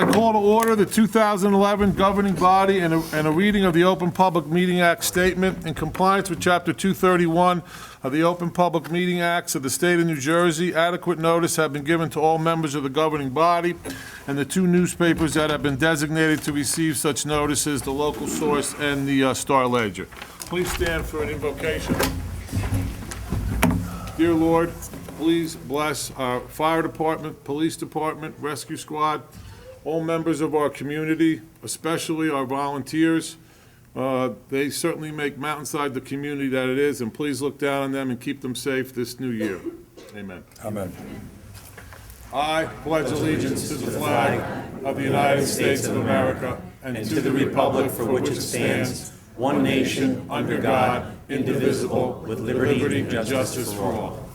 I call to order the 2011 governing body and a reading of the Open Public Meeting Act statement. In compliance with Chapter 231 of the Open Public Meeting Acts of the State of New Jersey, adequate notice have been given to all members of the governing body and the two newspapers that have been designated to receive such notices, the Local Source and the Star Ledger. Please stand for an invocation. Dear Lord, please bless our fire department, police department, rescue squad, all members of our community, especially our volunteers. They certainly make Mountainside the community that it is, and please look down on them and keep them safe this new year. Amen. Amen. I pledge allegiance to the flag of the United States of America and to the republic for which it stands, one nation, under God, indivisible, with liberty and justice for all.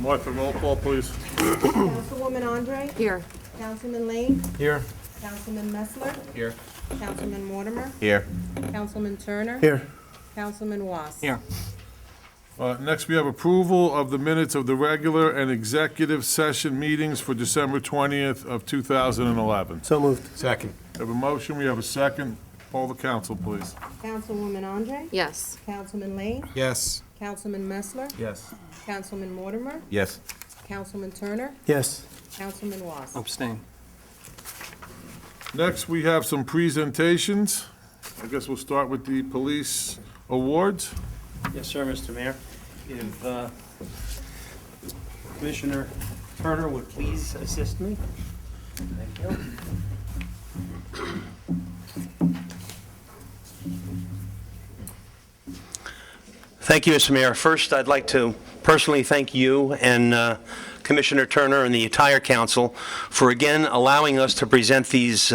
Martha, roll call, please. Councilwoman Andre? Here. Councilman Lane? Here. Councilman Messler? Here. Councilman Mortimer? Here. Councilman Turner? Here. Councilman Was? Here. Next, we have approval of the minutes of the regular and executive session meetings for December 20th of 2011. So moved. Second. We have a motion, we have a second. Poll the council, please. Councilwoman Andre? Yes. Councilman Lane? Yes. Councilman Messler? Yes. Councilman Mortimer? Yes. Councilman Turner? Yes. Councilman Was? Abstain. Next, we have some presentations. I guess we'll start with the police awards. Yes, sir, Mr. Mayor. If Commissioner Turner would please assist me. Thank you. Thank you, Mr. Mayor. First, I'd like to personally thank you and Commissioner Turner and the entire council for again allowing us to present these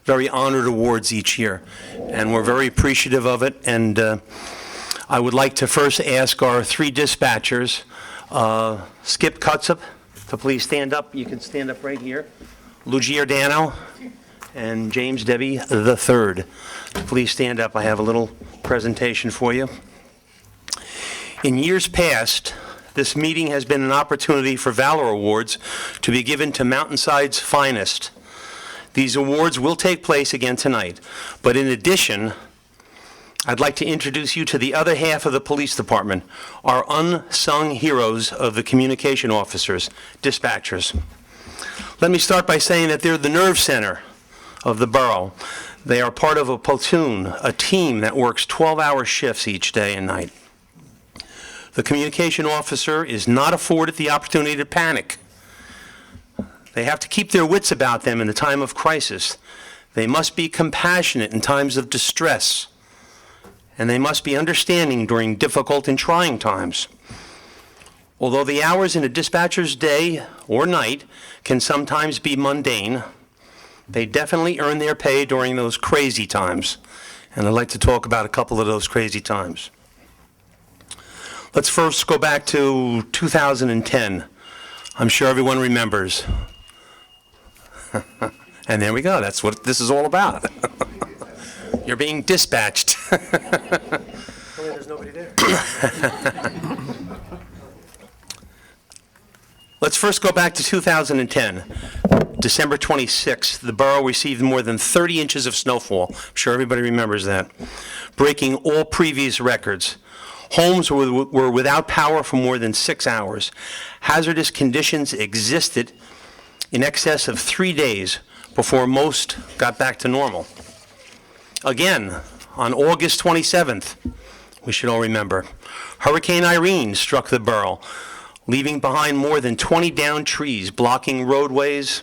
very honored awards each year. And we're very appreciative of it. And I would like to first ask our three dispatchers, Skip Cutsup, to please stand up. You can stand up right here. Lou Giordano and James Debbie III. Please stand up. I have a little presentation for you. In years past, this meeting has been an opportunity for Valor Awards to be given to Mountainside's finest. These awards will take place again tonight, but in addition, I'd like to introduce you to the other half of the police department, our unsung heroes of the communication officers, dispatchers. Let me start by saying that they're the nerve center of the borough. They are part of a platoon, a team that works 12-hour shifts each day and night. The communication officer is not afforded the opportunity to panic. They have to keep their wits about them in the time of crisis. They must be compassionate in times of distress. And they must be understanding during difficult and trying times. Although the hours in a dispatcher's day or night can sometimes be mundane, they definitely earn their pay during those crazy times. And I'd like to talk about a couple of those crazy times. Let's first go back to 2010. I'm sure everyone remembers. And there we go. That's what this is all about. You're being dispatched. Only there's nobody there. Let's first go back to 2010. December 26th, the borough received more than 30 inches of snowfall. I'm sure everybody remembers that, breaking all previous records. Homes were without power for more than 6 hours. Hazardous conditions existed in excess of 3 days before most got back to normal. Again, on August 27th, we should all remember, Hurricane Irene struck the borough, leaving behind more than 20 downed trees, blocking roadways,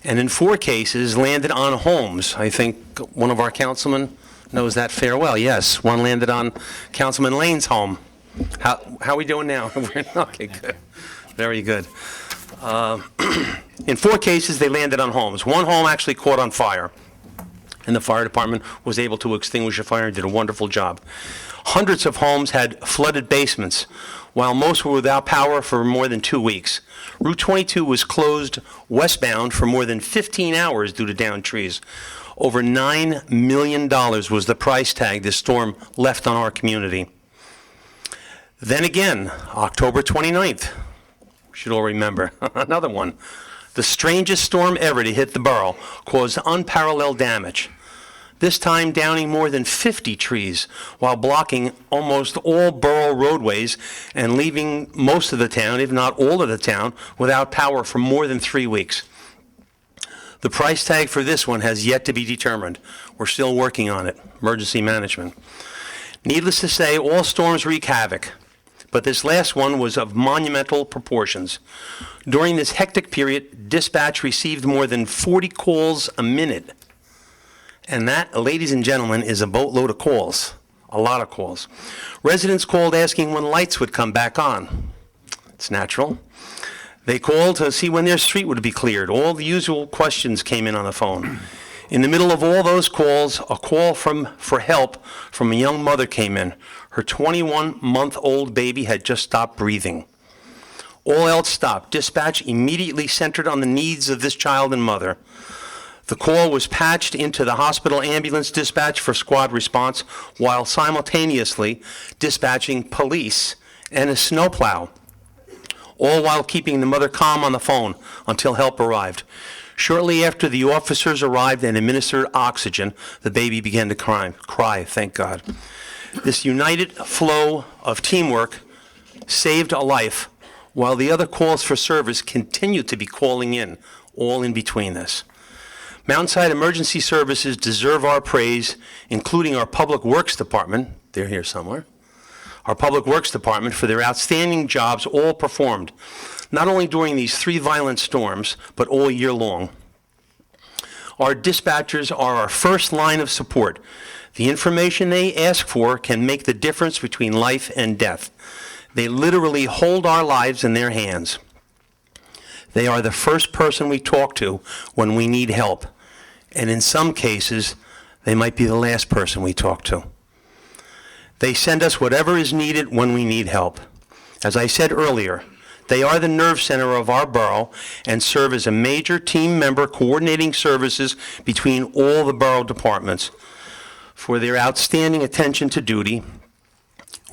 and in 4 cases landed on homes. I think one of our councilmen knows that fair well. Yes, one landed on Councilman Lane's home. How are we doing now? Okay, good. Very good. In 4 cases, they landed on homes. One home actually caught on fire, and the fire department was able to extinguish the fire and did a wonderful job. Hundreds of homes had flooded basements, while most were without power for more than 2 weeks. Route 22 was closed westbound for more than 15 hours due to downed trees. Over $9 million was the price tag this storm left on our community. Then again, October 29th, should all remember. Another one. The strangest storm ever to hit the borough caused unparalleled damage, this time downing more than 50 trees while blocking almost all borough roadways and leaving most of the town, if not all of the town, without power for more than 3 weeks. The price tag for this one has yet to be determined. We're still working on it, emergency management. Needless to say, all storms wreak havoc, but this last one was of monumental proportions. During this hectic period, dispatch received more than 40 calls a minute. And that, ladies and gentlemen, is a boatload of calls, a lot of calls. Residents called asking when lights would come back on. It's natural. They called to see when their street would be cleared. All the usual questions came in on the phone. In the middle of all those calls, a call for help from a young mother came in. Her 21-month-old baby had just stopped breathing. All else stopped. Dispatch immediately centered on the needs of this child and mother. The call was patched into the hospital ambulance dispatch for squad response while simultaneously dispatching police and a snowplow, all while keeping the mother calm on the phone until help arrived. Shortly after the officers arrived and administered oxygen, the baby began to cry, thank God. This united flow of teamwork saved a life, while the other calls for service continued to be calling in, all in between this. Mountainside Emergency Services deserve our praise, including our Public Works Department, they're here somewhere, our Public Works Department for their outstanding jobs all performed, not only during these 3 violent storms, but all year long. Our dispatchers are our first line of support. The information they ask for can make the difference between life and death. They literally hold our lives in their hands. They are the first person we talk to when we need help. And in some cases, they might be the last person we talk to. They send us whatever is needed when we need help. As I said earlier, they are the nerve center of our borough and serve as a major team member coordinating services between all the borough departments. For their outstanding attention to duty,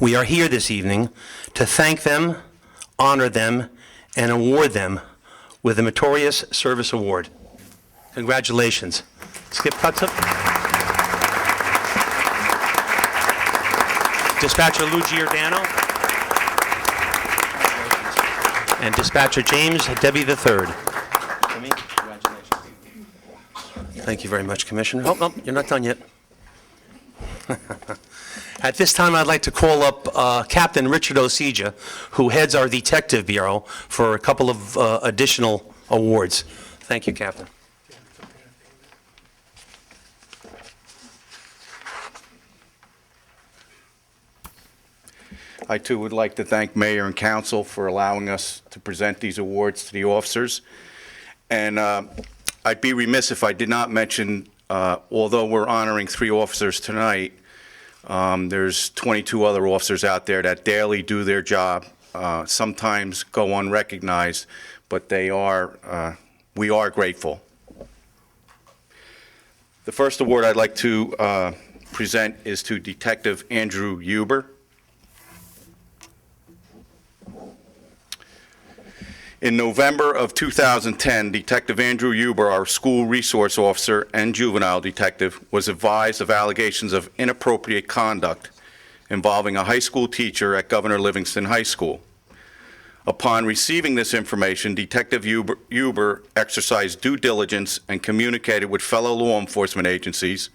we are here this evening to thank them, honor them, and award them with the Meritorious Service Award. Congratulations. Skip Cutsup. Dispatcher Lou Giordano. And Dispatcher James Debbie III. Thank you very much, Commissioner. Oh, no, you're not done yet. At this time, I'd like to call up Captain Richard Osija, who heads our Detective Bureau, for a couple of additional awards. Thank you, Captain. I, too, would like to thank Mayor and Council for allowing us to present these awards to the officers. And I'd be remiss if I did not mention, although we're honoring 3 officers tonight, there's 22 other officers out there that daily do their job, sometimes go unrecognized, but we are grateful. The first award I'd like to present is to Detective Andrew Huber. In November of 2010, Detective Andrew Huber, our school resource officer and juvenile detective, was advised of allegations of inappropriate conduct involving a high school teacher at Governor Livingston High School. Upon receiving this information, Detective Huber exercised due diligence and communicated with fellow law enforcement agencies,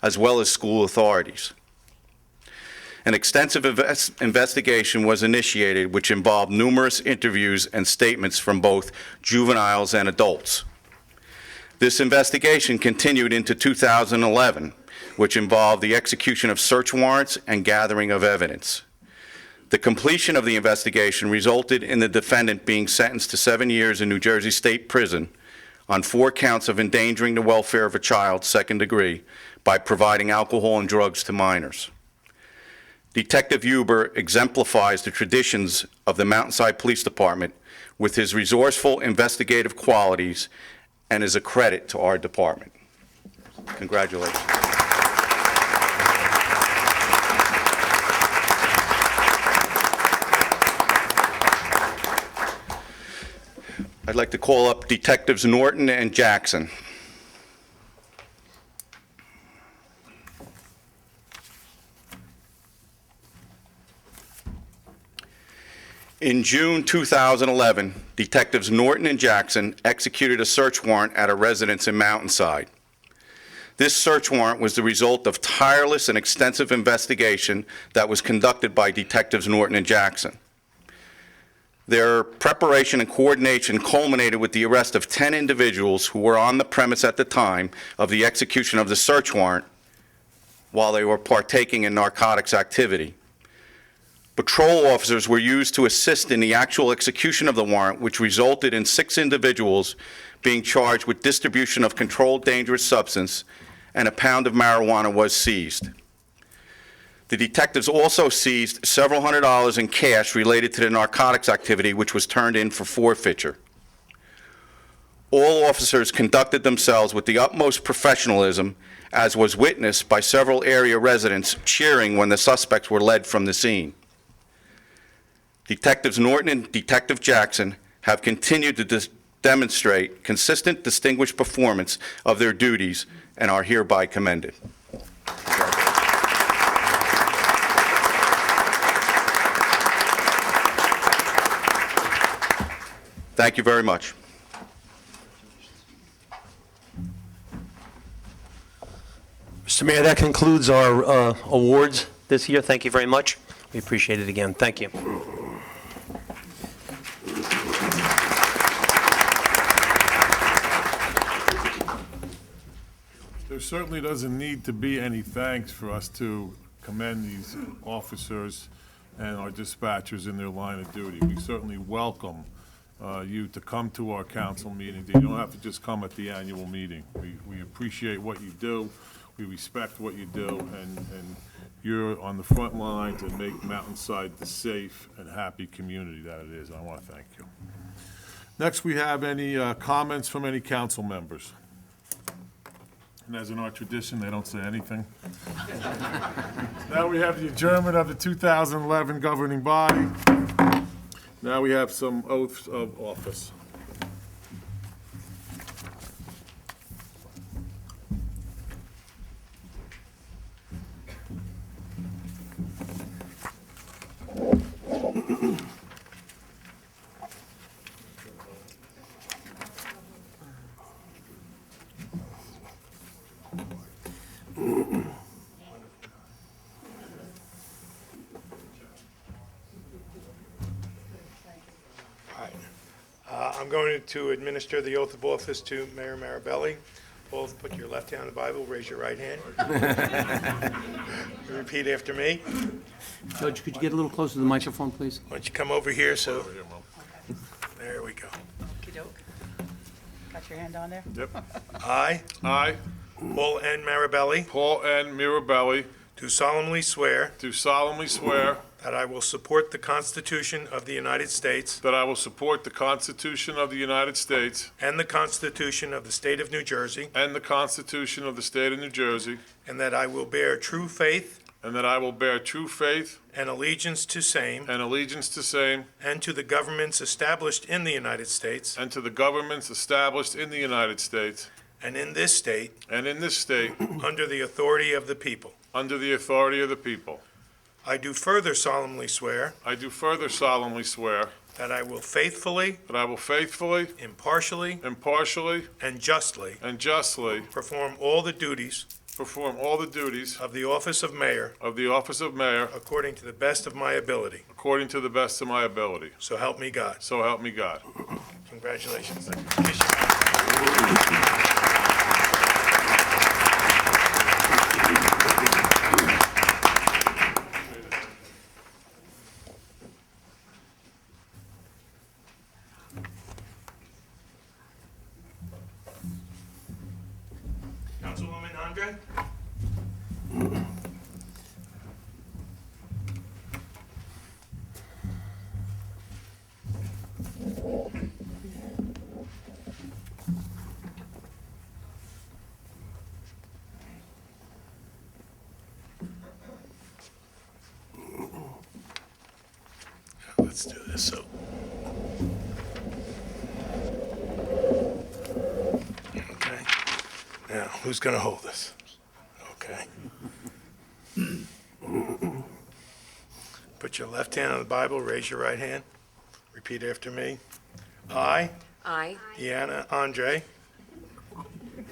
as well as school authorities. An extensive investigation was initiated, which involved numerous interviews and statements from both juveniles and adults. This investigation continued into 2011, which involved the execution of search warrants and gathering of evidence. The completion of the investigation resulted in the defendant being sentenced to 7 years in New Jersey State Prison on 4 counts of endangering the welfare of a child, 2nd degree, by providing alcohol and drugs to minors. Detective Huber exemplifies the traditions of the Mountainside Police Department with his resourceful investigative qualities and is a credit to our department. Congratulations. I'd like to call up Detectives Norton and Jackson. In June 2011, Detectives Norton and Jackson executed a search warrant at a residence in Mountainside. This search warrant was the result of tireless and extensive investigation that was conducted by Detectives Norton and Jackson. Their preparation and coordination culminated with the arrest of 10 individuals who were on the premise at the time of the execution of the search warrant while they were partaking in narcotics activity. Patrol officers were used to assist in the actual execution of the warrant, which resulted in 6 individuals being charged with distribution of controlled dangerous substance, and a pound of marijuana was seized. The detectives also seized several $100s in cash related to the narcotics activity, which was turned in for forfeiture. All officers conducted themselves with the utmost professionalism, as was witnessed by several area residents cheering when the suspects were led from the scene. Detectives Norton and Detective Jackson have continued to demonstrate consistent, distinguished performance of their duties and are hereby commended. Thank you very much. Mr. Mayor, that concludes our awards this year. Thank you very much. We appreciate it again. Thank you. There certainly doesn't need to be any thanks for us to commend these officers and our dispatchers in their line of duty. We certainly welcome you to come to our council meetings. You don't have to just come at the annual meeting. We appreciate what you do, we respect what you do, and you're on the front line to make Mountainside the safe and happy community that it is. I want to thank you. Next, we have any comments from any council members. And as in our tradition, they don't say anything. Now we have the adjournment of the 2011 governing body. Now we have some oaths of office. I'm going to administer the oath of office to Mayor Marabelli. Both put your left hand on the Bible, raise your right hand. Repeat after me. Judge, could you get a little closer to the microphone, please? Why don't you come over here, so, there we go. Okey-doke. Got your hand on there? Yep. I, I, Paul N. Marabelli, Paul N. Mirabelli, do solemnly swear do solemnly swear that I will support the Constitution of the United States that I will support the Constitution of the United States and the Constitution of the State of New Jersey, and the Constitution of the State of New Jersey, and that I will bear true faith and that I will bear true faith and allegiance to same and allegiance to same and to the governments established in the United States and to the governments established in the United States and in this state and in this state under the authority of the people. under the authority of the people. I do further solemnly swear I do further solemnly swear that I will faithfully, that I will faithfully, impartially, impartially, and justly and justly perform all the duties perform all the duties of the office of mayor of the office of mayor according to the best of my ability. according to the best of my ability. So help me God. So help me God. Congratulations. Councilwoman Andre? Let's do this. So, Who's going to hold this? Okay. Put your left hand on the Bible, raise your right hand. Repeat after me. I, I, Deanna Andre,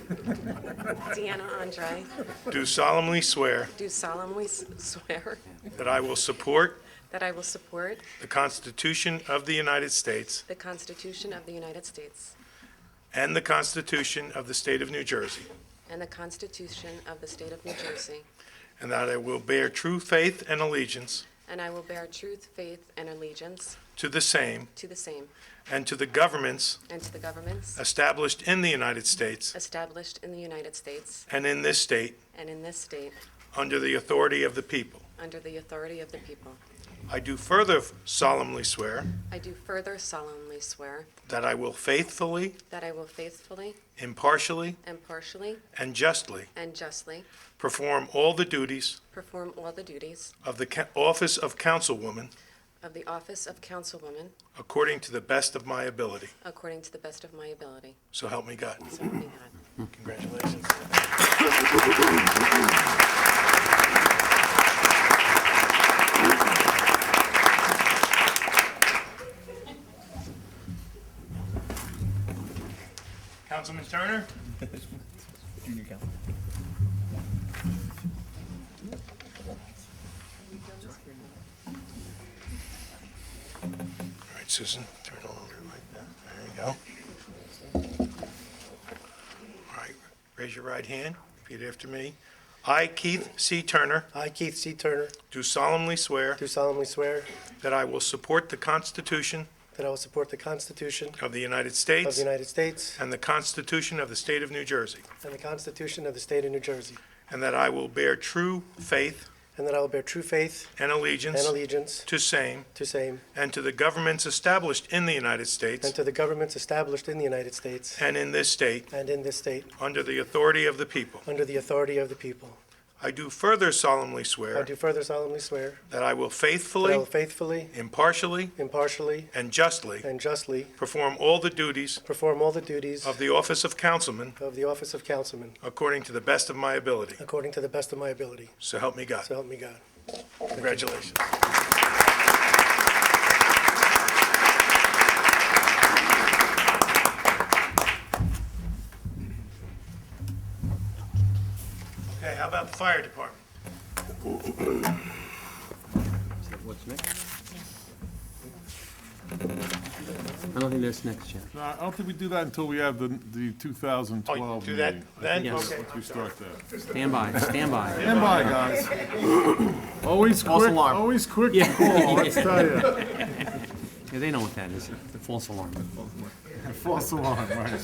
Deanna Andre, do solemnly swear do solemnly swear that I will support that I will support the Constitution of the United States the Constitution of the United States and the Constitution of the State of New Jersey, and the Constitution of the State of New Jersey, and that I will bear true faith and allegiance and I will bear truth, faith, and allegiance to the same to the same and to the governments and to the governments established in the United States established in the United States and in this state and in this state under the authority of the people. under the authority of the people. I do further solemnly swear I do further solemnly swear that I will faithfully, that I will faithfully, impartially, impartially, and justly and justly perform all the duties perform all the duties of the office of councilwoman of the office of councilwoman according to the best of my ability. according to the best of my ability. So help me God. So help me God. Congratulations. Councilman Turner? All right, Susan, turn it over like that. There you go. All right, raise your right hand, repeat after me. I, Keith C. Turner, I, Keith C. Turner, do solemnly swear do solemnly swear that I will support the Constitution that I will support the Constitution of the United of States the United States and the Constitution of the State of New Jersey, and the Constitution of the State of New Jersey, and that I will bear true faith and that I will bear true faith and allegiance and allegiance to same to same and to the governments established in the United States and to the governments established in the United States and in this state and in this state under the authority of the people. under the authority of the people. I do further solemnly I swear do further solemnly swear that I will that I will faithfully, faithfully, impartially, impartially, and justly and justly perform all the duties perform all the duties of the office of councilman of the office of councilman according to the best of my ability. according to the best of my ability. So help me God. So help me God. Congratulations. Okay, how about the fire department? What's next? I don't think that's next, Jeff. No, I don't think we do that until we have the 2012 Oh, you do that meeting. then? Yes. Okay. Once we start that. Stand by, stand by. Stand by, guys. Always False quick, alarm. always quick to Yeah. call, let's tell you. Yeah, they know what that is, the false alarm. False alarm, right.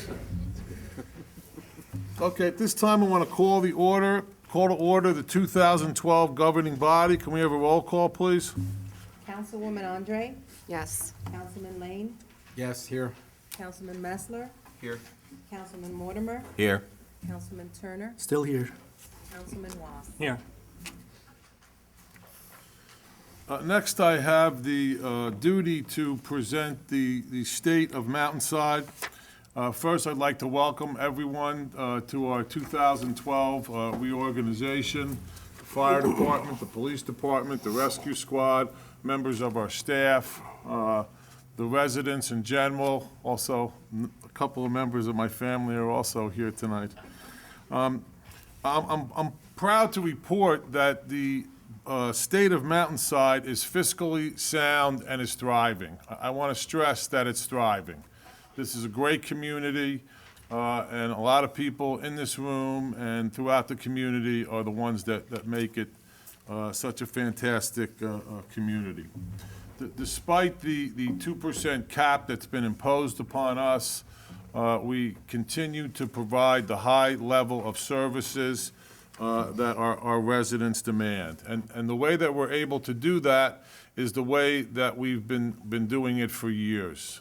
Okay, at this time, I want to call to order the 2012 governing body. Can we have a roll call, please? Councilwoman Andre, Yes. Councilman Lane, Yes, here. Councilman Messler, Here. Councilman Mortimer, Here. Councilman Turner, Still here. Councilman Was. Here. Next, I have the duty to present the state of Mountainside. First, I'd like to welcome everyone to our 2012 reorganization, the fire department, the police department, the rescue squad, members of our staff, the residents in general, also a couple of members of my family are also here tonight. I'm proud to report that the state of Mountainside is fiscally sound and is thriving. I want to stress that it's thriving. This is a great community, and a lot of people in this room and throughout the community are the ones that make it such a fantastic community. Despite the 2% cap that's been imposed upon us, we continue to provide the high level of services that our residents demand. And the way that we're able to do that is the way that we've been doing it for years.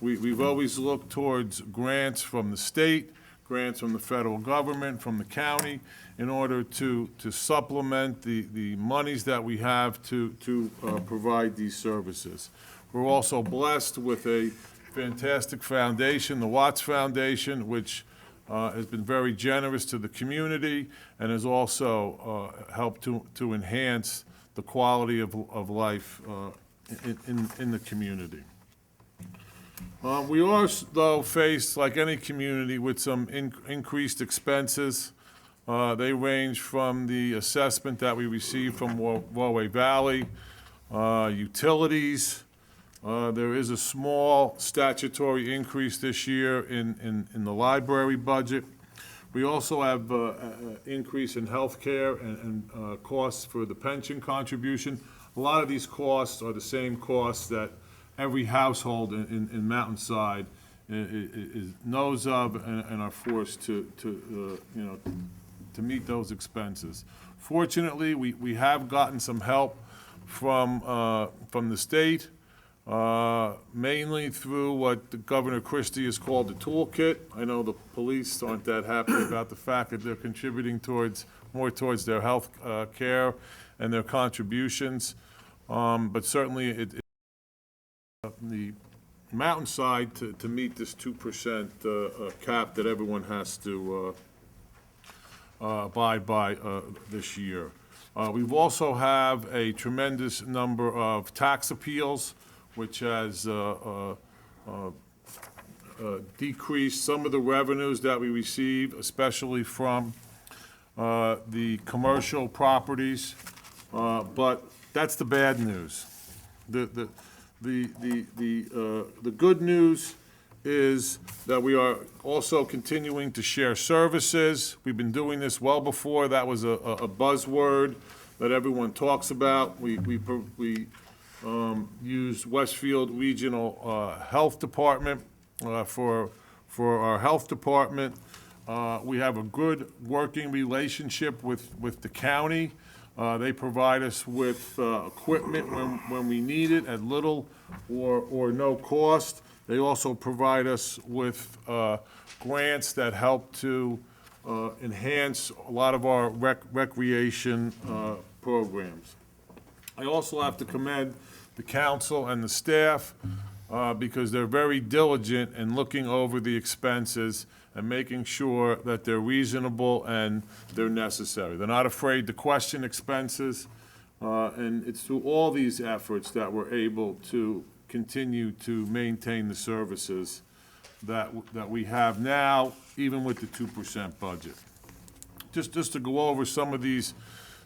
We've always looked towards grants from the state, grants from the federal government, from the county, in order to supplement the monies that we have to provide these services. We're also blessed with a fantastic foundation, the Watts Foundation, which has been very generous to the community and has also helped to enhance the quality of life in the community. We are, though, faced, like any community, with some increased expenses. They range from the assessment that we received from Warway Valley, utilities. There is a small statutory increase this year in the library budget. We also have an increase in healthcare and costs for the pension contribution. A lot of these costs are the same costs that every household in Mountainside knows of and are forced to meet those expenses. Fortunately, we have gotten some help from the state, mainly through what Governor Christie has called the toolkit. I know the police aren't that happy about the fact that they're contributing more towards their health care and their contributions, but certainly the Mountainside to meet this 2% cap that everyone has to abide by this year. We've also have a tremendous number of tax appeals, which has decreased some of the revenues that we receive, especially from the commercial properties. But that's the bad news. The good news is that we are also continuing to share services. We've been doing this well before that was a buzzword that everyone talks about. We use Westfield Regional Health Department for our health department. We have a good working relationship with the county. They provide us with equipment when we need it at little or no cost. They also provide us with grants that help to enhance a lot of our recreation programs. I also have to commend the council and the staff because they're very diligent in looking over the expenses and making sure that they're reasonable and they're necessary. They're not afraid to question expenses, and it's through all these efforts that we're able to continue to maintain the services that we have now, even with the 2% budget. Just to go over some of these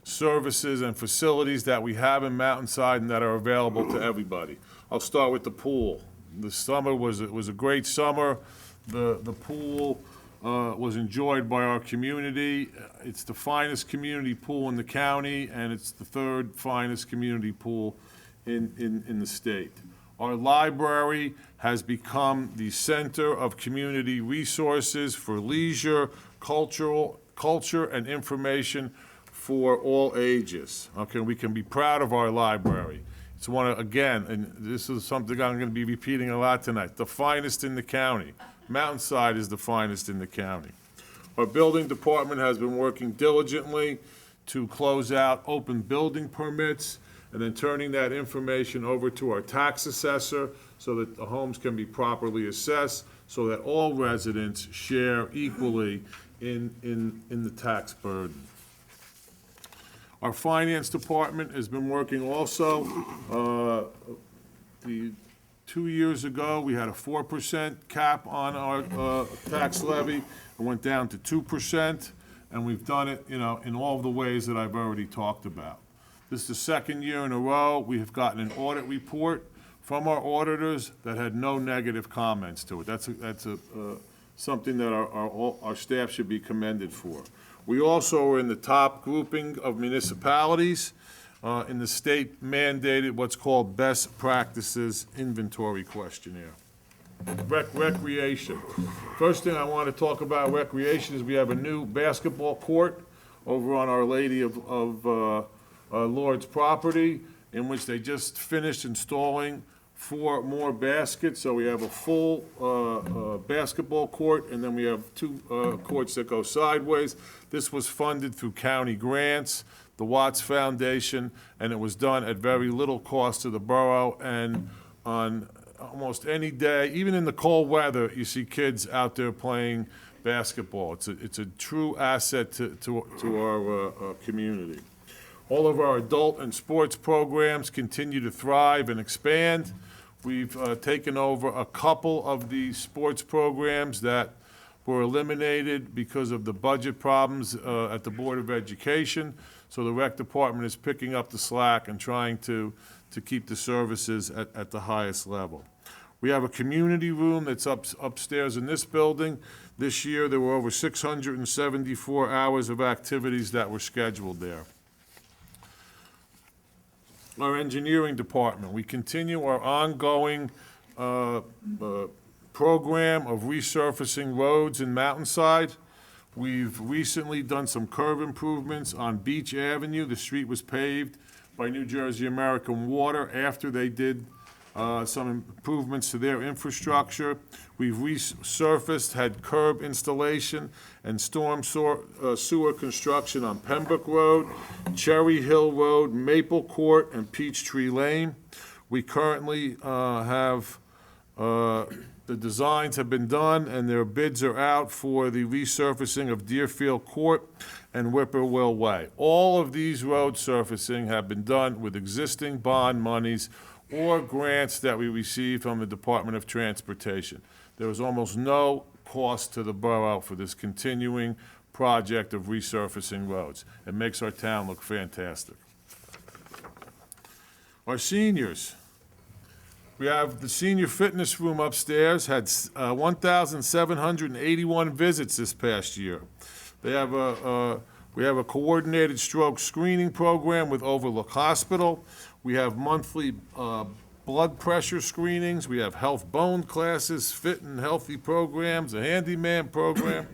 services and facilities that we have in Mountainside and that are available to everybody. I'll start with the pool. The summer was a great summer. The pool was enjoyed by our community. It's the finest community pool in the county, and it's the third finest community pool in the state. Our library has become the center of community resources for leisure, culture, and information for all ages. Okay, we can be proud of our library. It's one of, again, and this is something I'm going to be repeating a lot tonight, the finest in the county. Mountainside is the finest in the county. Our building department has been working diligently to close out open building permits and then turning that information over to our tax assessor so that the homes can be properly assessed, so that all residents share equally in the tax burden. Our finance department has been working also. 2 years ago, we had a 4% cap on our tax levy. It went down to 2%, and we've done it, in all the ways that I've already talked about. This is the second year in a row we have gotten an audit report from our auditors that had no negative comments to it. That's something that our staff should be commended for. We also are in the top grouping of municipalities in the state mandated what's called best practices inventory questionnaire. Recreation. First thing I want to talk about recreation is we have a new basketball court over on Our Lady of Lourdes property, in which they just finished installing 4 more baskets. So we have a full basketball court, and then we have 2 courts that go sideways. This was funded through county grants, the Watts Foundation, and it was done at very little cost to the borough. And on almost any day, even in the cold weather, you see kids out there playing basketball. It's a true asset to our community. All of our adult and sports programs continue to thrive and expand. We've taken over a couple of the sports programs that were eliminated because of the budget problems at the Board of Education. So the rec department is picking up the slack and trying to keep the services at the highest level. We have a community room that's upstairs in this building. This year, there were over 674 hours of activities that were scheduled there. Our engineering department, we continue our ongoing program of resurfacing roads in Mountainside. We've recently done some curb improvements on Beach Avenue. The street was paved by New Jersey American Water after they did some improvements to their infrastructure. We've resurfaced, had curb installation and storm sewer construction on Pembroke Road, Cherry Hill Road, Maple Court, and Peachtree Lane. We currently have, the designs have been done and their bids are out for the resurfacing of Deerfield Court and Whippoorwill Way. All of these road surfacing have been done with existing bond monies or grants that we received from the Department of Transportation. There was almost no cost to the borough for this continuing project of resurfacing roads. It makes our town look fantastic. Our seniors. We have the senior fitness room upstairs, had 1,781 visits this past year. They have we have a coordinated stroke screening program with Overlook Hospital. We have monthly blood pressure screenings. We have health bone classes, fit and healthy programs, a handyman program.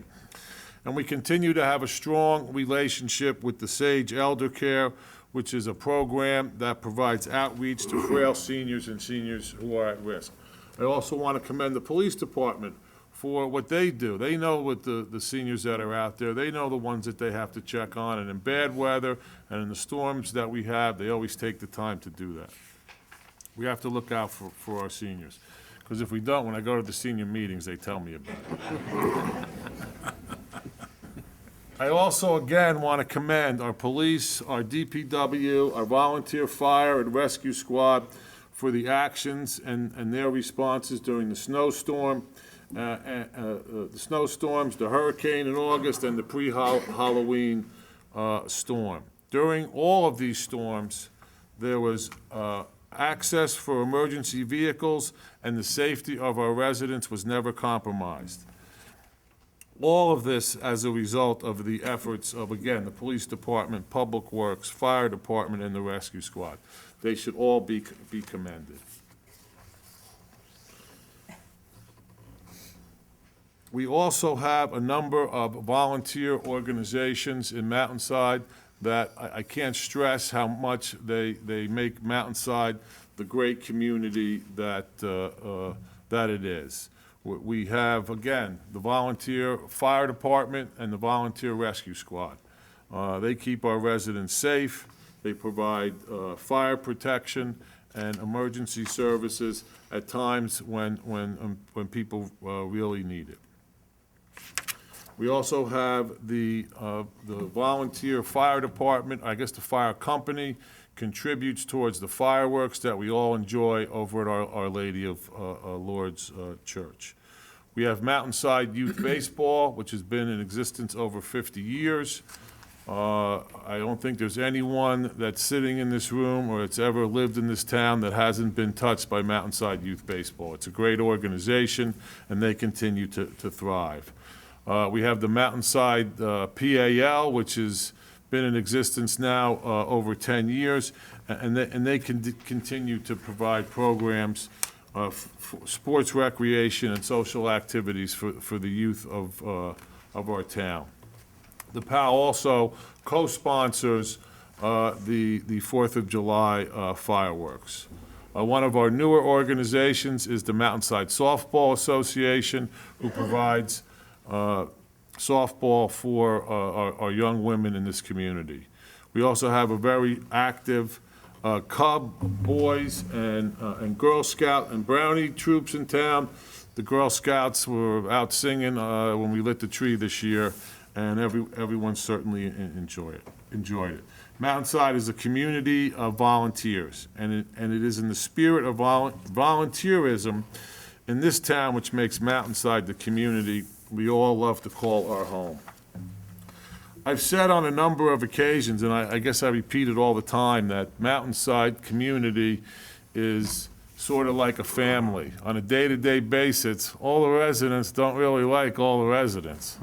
And we continue to have a strong relationship with the Sage Elder Care, which is a program that provides outreach to frail seniors and seniors who are at risk. I also want to commend the police department for what they do. They know what the seniors that are out there, they know the ones that they have to check on, and in bad weather and in the storms that we have, they always take the time to do that. We have to look out for our seniors, because if we don't, when I go to the senior meetings, they tell me about it. I also, again, want to commend our police, our DPW, our volunteer fire and rescue squad for the actions and their responses during the snowstorm, the snowstorms, the hurricane in August, and the pre-Halloween storm. During all of these storms, there was access for emergency vehicles, and the safety of our residents was never compromised. All of this as a result of the efforts of, again, the police department, public works, fire department, and the rescue squad. They should all be commended. We also have a number of volunteer organizations in Mountainside that I can't stress how much they make Mountainside the great community that it is. We have, again, the volunteer fire department and the volunteer rescue squad. They keep our residents safe. They provide fire protection and emergency services at times when people really need it. We also have the volunteer fire department, I guess the fire company, contributes towards the fireworks that we all enjoy over at Our Lady of Lourdes Church. We have Mountainside Youth Baseball, which has been in existence over 50 years. I don't think there's anyone that's sitting in this room or that's ever lived in this town that hasn't been touched by Mountainside Youth Baseball. It's a great organization, and they continue to thrive. We have the Mountainside PAL, which has been in existence now over 10 years, and they can continue to provide programs, sports recreation and social activities for the youth of our town. The PAL also co-sponsors the 4th of July fireworks. One of our newer organizations is the Mountainside Softball Association, who provides softball for our young women in this community. We also have a very active Cub, Boys, and Girl Scout and Brownie troops in town The Girl Scouts were out singing when we lit the tree this year, and everyone certainly enjoyed it. Mountainside is a community of volunteers, and it is in the spirit of volunteerism in this town which makes Mountainside the community we all love to call our home. I've said on a number of occasions, and I guess I repeat it all the time, that Mountainside community is sort of like a family. On a day-to-day basis, all the residents don't really like all the residents.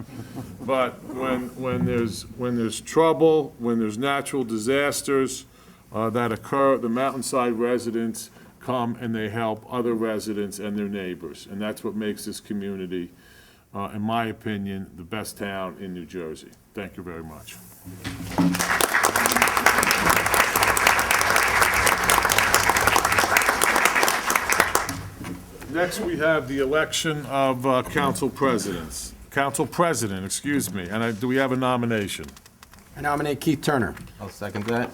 But when there's trouble, when there's natural disasters that occur, the Mountainside residents come and they help other residents and their neighbors. And that's what makes this community, in my opinion, the best town in New Jersey. Thank you very much. Next, we have the election of council presidents. Council president, excuse me, and do we have a nomination? I nominate Keith Turner. I'll second that.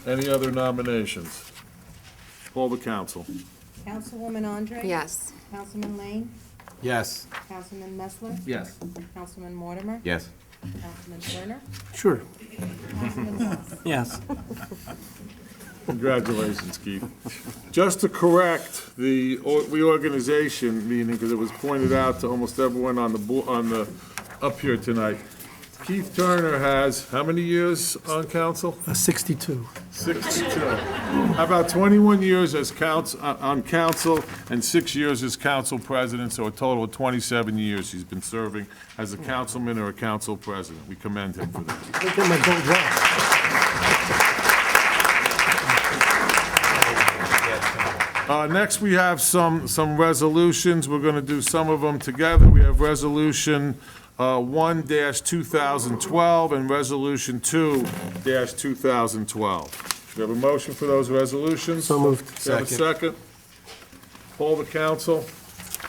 Any other nominations? Call the council. Councilwoman Andre? Yes. Councilman Lane? Yes. Councilman Messler? Yes. Councilman Mortimer? Yes. Councilman Turner? Sure. Councilman Moss? Yes. Congratulations, Keith. Just to correct the reorganization meeting, because it was pointed out to almost everyone on the up here tonight. Keith Turner has how many years on council? 62. 62. How about 21 years as on council and 6 years as council president, so a total of 27 years he's been serving as a councilman or a council president. We commend him for that. Look at my gold watch. Next, we have some resolutions. We're going to do some of them together. We have Resolution 1-2012 and Resolution 2-2012. We have a motion for those resolutions? So moved. Do we have a second? Poll the council.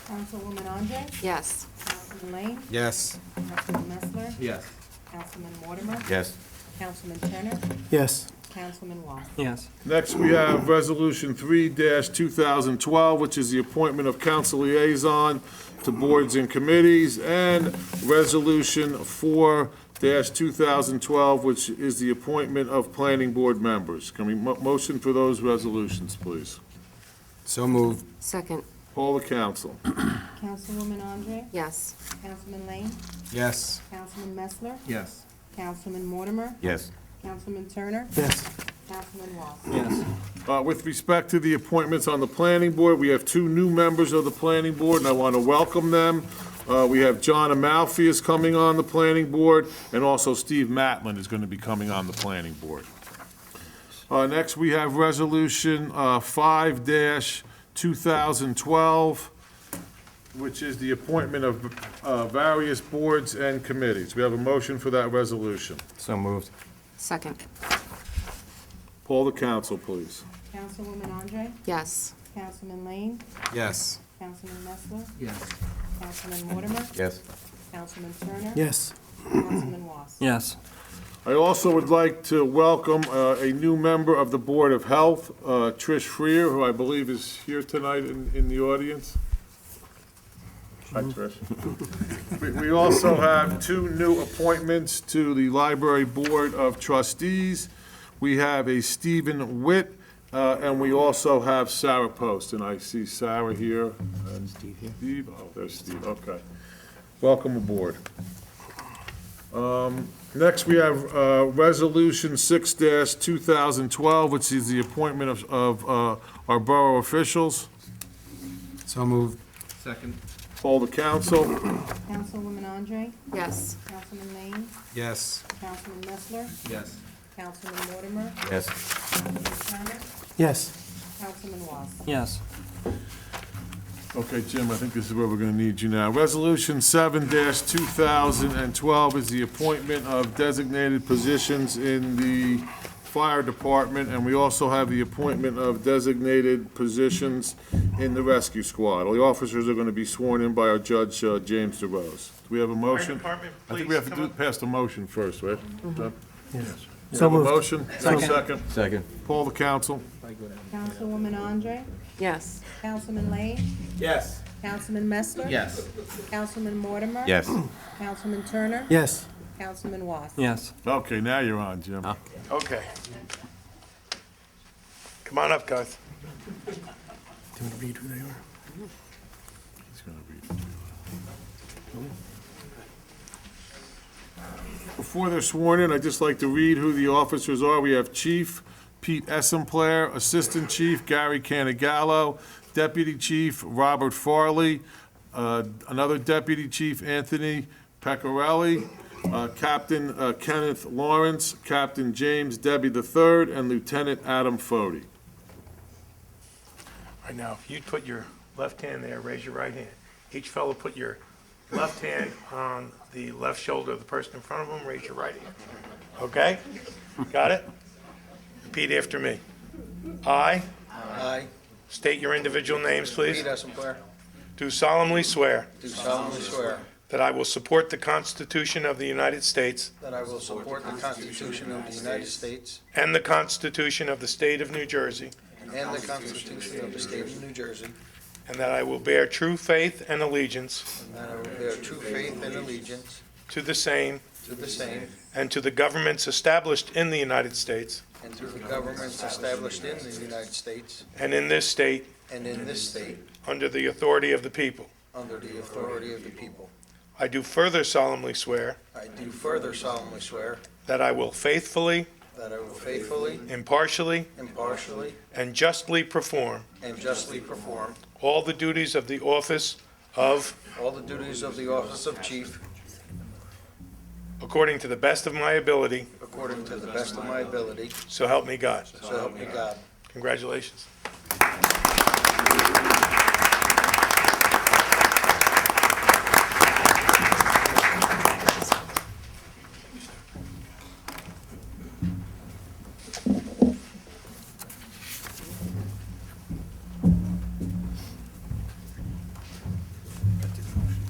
Councilwoman Andre? Yes. Councilman Lane? Yes. Councilman Messler? Yes. Councilman Mortimer? Yes. Councilman Turner? Yes. Councilman Moss? Yes. Next, we have Resolution 3-2012, which is the appointment of council liaison to boards and committees, and Resolution 4-2012, which is the appointment of planning board members. Can we motion for those resolutions, please? So moved. Second. Poll the council. Councilwoman Andre? Yes. Councilman Lane? Yes. Councilman Messler? Yes. Councilman Mortimer? Yes. Councilman Turner? Yes. Councilman Moss? Yes. With respect to the appointments on the planning board, we have two new members of the planning board, and I want to welcome them. We have John Amalfi is coming on the planning board, and also Steve Matlin is going to be coming on the planning board. Next, we have Resolution 5-2012, which is the appointment of various boards and committees. We have a motion for that resolution. So moved. Second. Poll the council, please. Councilwoman Andre? Yes. Councilman Lane? Yes. Councilman Messler? Yes. Councilman Mortimer? Yes. Councilman Turner? Yes. Councilman Moss? Yes. I also would like to welcome a new member of the Board of Health, Trish Freer, who I believe is here tonight in the audience. Hi, Trish. We also have two new appointments to the Library Board of Trustees. We have a Stephen Witt, and we also have Sarah Post, and I see Sarah here. And Steve here? Steve, oh, there's Steve, okay. Welcome aboard. Next, we have Resolution 6-2012, which is the appointment of our borough officials. So moved. Second. Poll the council. Councilwoman Andre? Yes. Councilman Lane? Yes. Councilman Messler? Yes. Councilman Mortimer? Yes. Councilman Turner? Yes. Councilman Moss? Yes. Okay, Jim, I think this is where we're going to need you now. Resolution 7-2012 is the appointment of designated positions in the fire department, and we also have the appointment of designated positions in the rescue squad. All the officers are going to be sworn in by our Judge, James DeRose. Do we have a motion? department, I think please we have to come up. pass the motion first, right? Yes. We So have a moved. motion? Second. Second. Poll the council. Councilwoman Andre? Yes. Councilman Lane? Yes. Councilman Messler? Yes. Councilman Mortimer? Yes. Councilman Turner? Yes. Councilman Was? Yes. Okay, now you're on, Jim. Okay. Come on up, guys. Do you want to read who they are? He's gonna read it. Before they're sworn in, I'd just like to read who the officers are. We have Chief Pete Essemplair, Assistant Chief Gary Canigallo, Deputy Chief Robert Farley, another Deputy Chief Anthony Pecorelli, Captain Kenneth Lawrence, Captain James Debbie III, and Lieutenant Adam Fody. Right now, if you'd put your left hand there, raise your right hand. Each fellow put your left hand on the left shoulder of the person in front of them, raise your right hand. Okay? Got it? Repeat after me. I I, state your individual names, please. Pete Essemplair, Do solemnly swear do solemnly swear that I will support the Constitution of the United States that I will support the Constitution of the United States and the Constitution of the State of New Jersey, and the Constitution of the State of New Jersey, and that I will bear true faith and allegiance and that I will bear true faith and allegiance to the same to the same and to the governments established in the United States and to the governments established in the United States and in this state and in this state under the authority of the people. under the authority of the people. I do further solemnly swear I do further solemnly swear that I will faithfully, that I will faithfully, impartially, impartially, and justly perform and justly perform all the duties of the office of, all the duties of the office of chief according to the best of my ability, according to the best of my ability, so help me God. so help me God. Congratulations.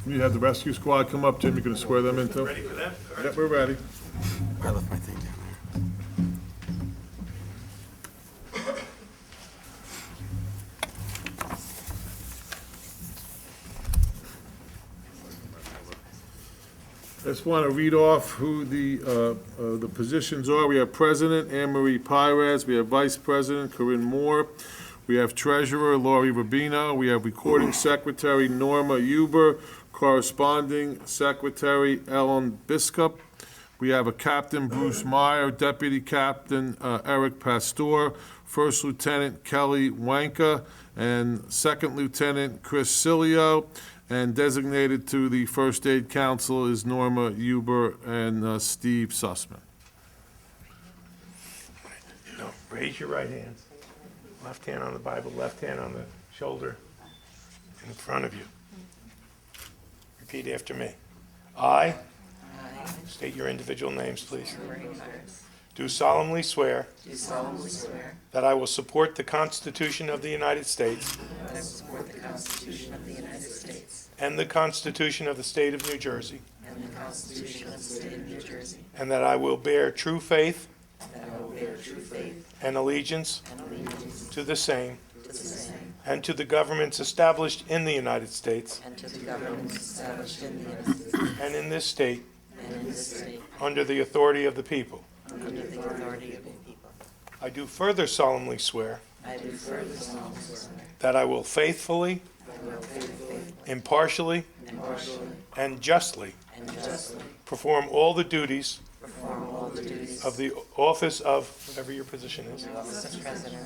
You have the rescue squad come up, Jim, you gonna swear them in too? Ready for that? All right. Yep, we're ready. I left my thing down there. I just want to read off who the positions are. We have President Anne Marie Pires, we have Vice President Corinne Moore, we have Treasurer Laurie Rubino, we have Recording Secretary Norma Huber, Corresponding Secretary Ellen Biskup, we have a Captain Bruce Meyer, Deputy Captain Eric Pastor, First Lieutenant Kelly Wanka, and Second Lieutenant Chris Cilio, and designated to the First Aid Council is Norma Huber and Steve Sussman. No, raise your right hands. Left hand on the Bible, left hand on the shoulder in front of you. Repeat after me. I, state your individual names, please. Do solemnly swear Do solemnly swear that I will support the Constitution of the United States that I will support the Constitution of the United States and the Constitution of the State of New Jersey, and the Constitution of the State of New Jersey, and that I will bear true faith and that I will bear true faith and allegiance and allegiance to the same to the same and to the governments established in the United States and to the governments established in the United States and in this state and in this state under the authority of the people. under the authority of the people. I do further solemnly swear I do further solemnly swear that I will faithfully, that I will faithfully, impartially, impartially, and justly and justly perform all the duties perform all the duties of the office of, whatever your position is, of office of President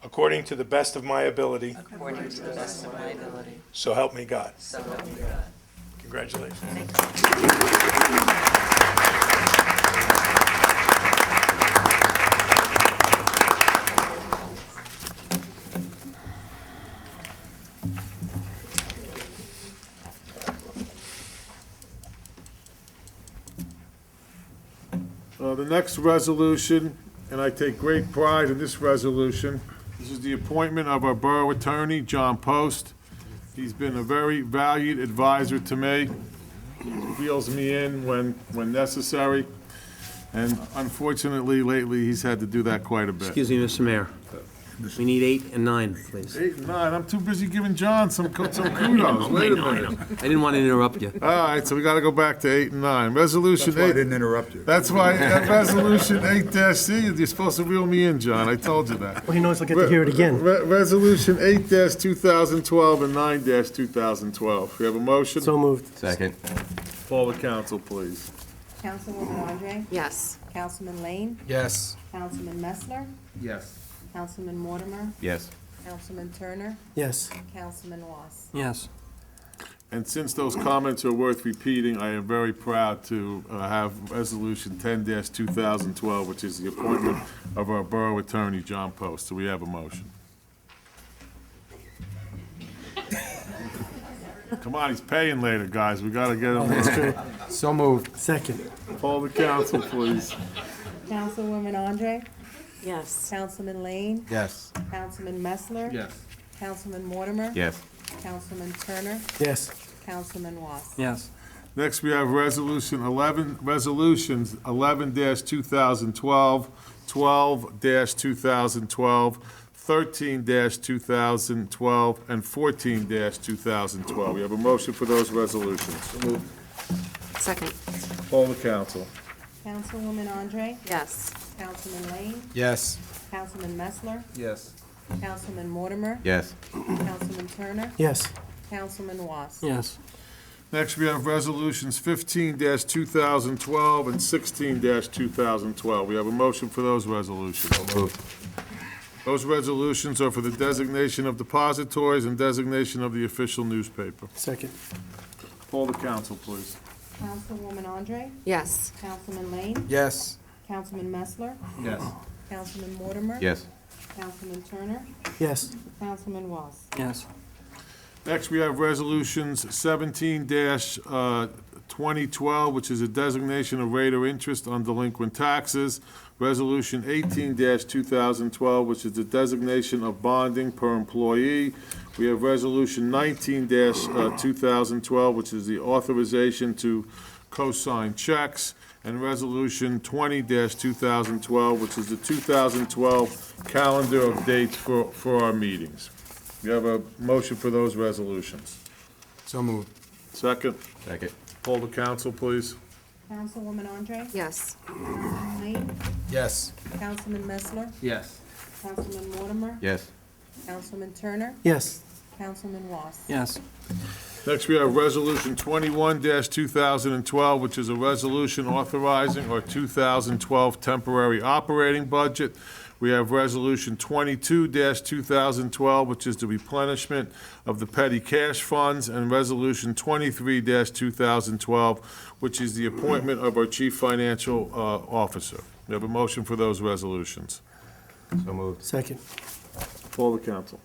according to the best of my ability, according to the best of my ability, so help me God. so help me God. Congratulations. The next resolution, and I take great pride in this resolution, this is the appointment of our Borough Attorney, John Post. He's been a very valued advisor to me. He wheels me in when necessary, and unfortunately, lately, he's had to do that quite a bit. Excuse me, Mr. Mayor. We need 8 and 9, please. 8 and 9, I'm too busy giving John some kudos. Wait a minute. I didn't want to interrupt you. All right, so we got to go back to 8 and 9. Resolution 8. That's why I didn't interrupt you. That's why, Resolution 8-C, you're supposed to reel me in, John, I told you that. Well, he knows I'll get to hear it again. Resolution 8-2012 and 9-2012. We have a motion? So moved. Second. Call the council, please. Councilwoman Andre? Yes. Councilman Lane? Yes. Councilman Messler? Yes. Councilman Mortimer? Yes. Councilman Turner? Yes. Councilman Was? Yes. And since those comments are worth repeating, I am very proud to have Resolution 10-2012, which is the appointment of our Borough Attorney, John Post. Do we have a motion? Come on, he's paying later, guys. We got to get him there. So moved. Second. Call the council, please. Councilwoman Andre? Yes. Councilman Lane? Yes. Councilman Messler? Yes. Councilman Mortimer? Yes. Councilman Turner? Yes. Councilman Was? Yes. Next, we have resolutions 11-2012, 12-2012, 13-2012, and 14-2012. We have a motion for those resolutions. Second. Call the council. Councilwoman Andre? Yes. Councilman Lane? Yes. Councilman Messler? Yes. Councilman Mortimer? Yes. Councilman Turner? Yes. Councilman Was? Yes. Next, we have resolutions 15-2012 and 16-2012. We have a motion for those resolutions. Those resolutions are for the designation of depositories and designation of the official newspaper. Second. Call the council, please. Councilwoman Andre? Yes. Councilman Lane? Yes. Councilman Messler? Yes. Councilman Mortimer? Yes. Councilman Turner? Yes. Councilman Was? Yes. Next, we have resolutions 17-2012, which is a designation of rate or interest on delinquent taxes. Resolution 18-2012, which is the designation of bonding per employee. We have Resolution 19-2012, which is the authorization to co-sign checks. And Resolution 20-2012, which is the 2012 calendar of dates for our meetings. We have a motion for those resolutions. So moved. Second, Second. poll the council, please. Councilwoman Andre? Yes. Councilman Lane? Yes. Councilman Messler? Yes. Councilman Mortimer? Yes. Councilman Turner? Yes. Councilman Was? Yes. Next, we have Resolution 21-2012, which is a resolution authorizing our 2012 temporary operating budget. We have Resolution 22-2012, which is the replenishment of the petty cash funds, and Resolution 23-2012, which is the appointment of our chief financial officer. We have a motion for those resolutions. So moved. Second. Call the council.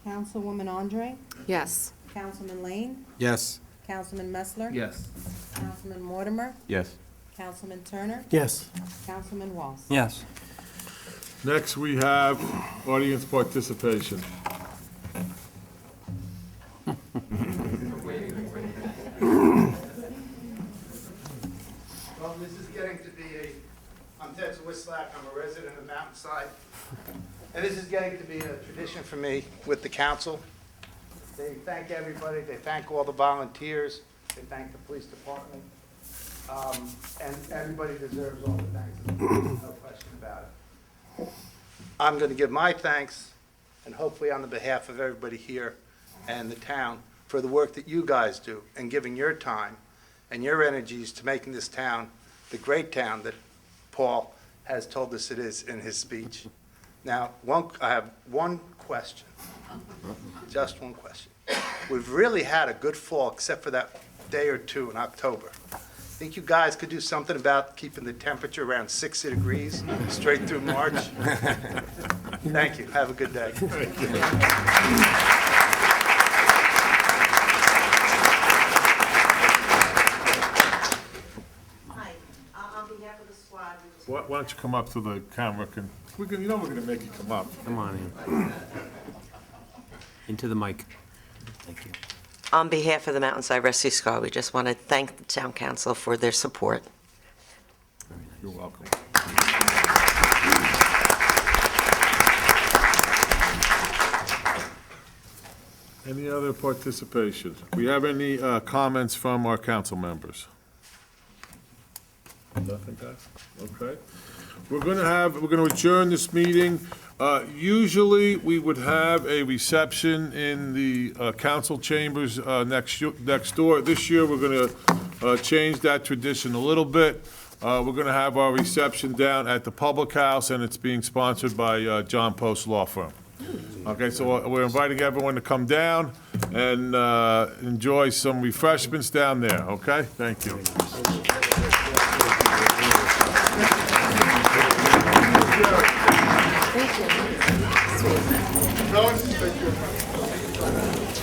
Councilwoman Andre? Yes. Councilman Lane? Yes. Councilman Messler? Yes. Councilman Mortimer? Yes. Councilman Turner? Yes. Councilman Was? Yes. Next, we have audience participation. Well, this is getting to be I'm Ted Swislak, I'm a resident of Mountainside, and this is getting to be a tradition for me with the council. They thank everybody, they thank all the volunteers, they thank the police department, and everybody deserves all the thanks, no question about it. I'm going to give my thanks, and hopefully on the behalf of everybody here and the town, for the work that you guys do and giving your time and your energies to making this town the great town that Paul has told us it is in his speech. Now, I have one question, just one question. We've really had a good fall, except for that day or two in October. Think you guys could do something about keeping the temperature around 60 degrees straight through March? Thank you. Have a good day. Hi, on behalf of the squad, Why don't you come up to the camera? We're going to make you come up. Come on in. Into the mic. Thank you. on behalf of the Mountainside Rescue Squad, we just want to thank the town council for their support. You're welcome. Any other participation? We have any comments from our council members? Nothing, guys? Okay. We're gonna adjourn this meeting. Usually, we would have a reception in the council chambers next door. This year, we're gonna change that tradition a little bit. We're gonna have our reception down at the Public House, and it's being sponsored by John Post Law Firm. Okay, so we're inviting everyone to come down and enjoy some refreshments down there, okay? Thank you. Thank you. Thank you.